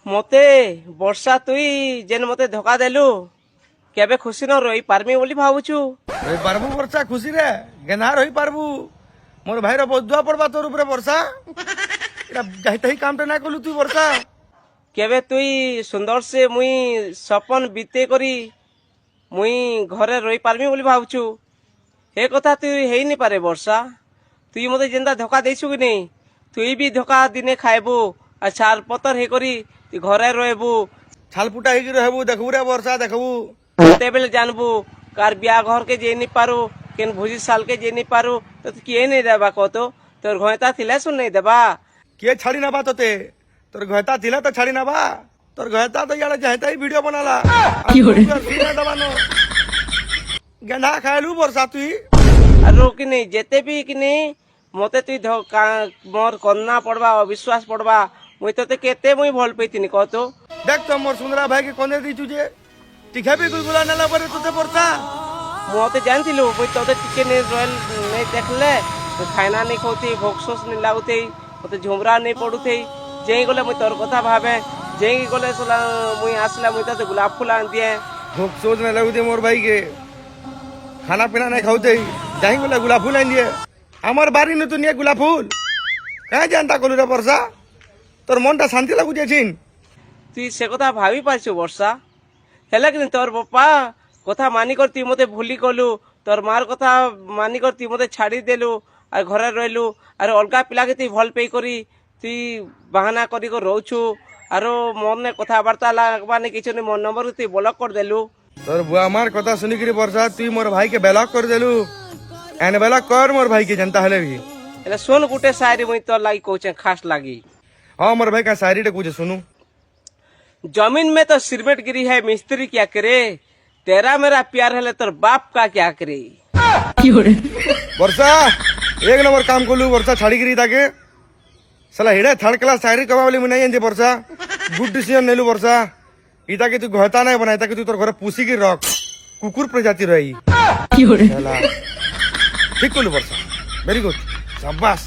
মতে বর্ষা তুই যেন মতে ধোকা দেলু কেবে খুশি ন রই পারমি বলি ভাবুছু। রহি পারবু বর্ষা খুশি রে গেনা রহি পারবু মোর ভাইর বদুয়া পড়বা তোর উপরে বর্ষা এটা যাইতে হি কামটা না কলু তুই বর্ষা কেবে তুই সুন্দর সে মুই সপন বিতে করি মুই ঘরে রই পারমি বলি ভাবুছু। হে কথা তুই হেই পারে বর্ষা। তুই মতে যেনটা ধোকা দেইছু কি নেই তুই বি ধোকা দিনে খাইবু আর ছাল পতর হে করি তুই ঘরে রহবু। ছালপুটা হইকি রহবু দেখবু রে বর্ষা দেখবু তেবেলে জানবু কার বিয়া ঘরকে যে নি পারু কেন ভোজি সালকে যে নি পারু তো তুই কিয়ে নেই দেবা কত তোর ঘয়তা থিলে শুন নেই দেবা। কে ছাড়ি নাবা তোতে তোর ঘয়তা ଥିଲା তো ছাড়ি নাবা তোর ঘয়তা তো ইয়াড়ে যাইতে হি ভিডিও বানালা কি হরে দবানো গেনা খাইলু বর্ষা তুই আর কি নেই যেতে বি কি নেই মতে তুই মোর কন্যা পড়বা অবিশ্বাস পড়বা মুই তোতে কেতে মুই ভাল পেইতিনি কত। দেখ তো মোর সুন্দরা ভাইকে কোনে দিছু যে টিকা বি গুলগুলা নেলা পরে তোতে বর্ষা মতে জানতিলু মুই তোতে টিকে নেই রয়েল নেই দেখলে খাইনা নেই খাওতি ভোকসোস নেই লাগুতেই মতে ঝুমরা নেই পড়ুতেই যেই গলে মুই তোর কথা ভাবে যেই গলে মুই আসলে মুই তোতে গোলাপ ফুল আন দিয়ে ভোগ সোচ না লাগুতে মোর ভাইকে খানা পিনা নাই খাওতে যাই বলে গোলাপ ফুল আইন দিয়ে আমার বাড়ি নতুন নিয়ে গোলাপ ফুল কাই জানতা কলু রে বর্ষা তোর মনটা শান্তি লাগুছেছিন তুই সে কথা ভাবি পারছু বর্ষা হেলে কিন্তু তোর বাপা কথা মানি কর তুই মতে ভুলি গলু তোর মার কথা মানি কর তুই মতে ছাড়ি দেলু আর ঘরে রইলু আর অলগা পিলাকে তুই ভাল পেই করি তুই বাহানা করি রହୁছু আর মনে কথাবার্তা লাগবা নি কিছু নি মন নম্বর তুই ব্লক করে দেলু। তোর বুয়া আমার কথা শুনিকি বর্ষা তুই মোর ভাইকে ব্লক করে দেলু এন ব্লক কর মোর ভাইকে জানতা হলে भी એટલે શોન ગુટે શાયરી મુઈ તો લાગી કહું છે ખાસ લાગી। हाँ मोर भाई का शायरी टे कुछ सुनू जमीन में तो सिरमेट गिरी है मिस्त्री क्या करे तेरा मेरा प्यार है तोर बाप का क्या करे। वर्षा एक नंबर काम कोलू वर्षा छाड़ी गिरी ताके साला हेडे थर्ड क्लास शायरी कबा वाली मुनाई आंदी वर्षा गुड डिसीजन नेलू वर्षा इता के तू घता नहीं बनाई ताकि तू तोर घर पुसी की रख कुकुर प्रजाति रही ठीक कोलू वर्षा वेरी गुड शाबाश।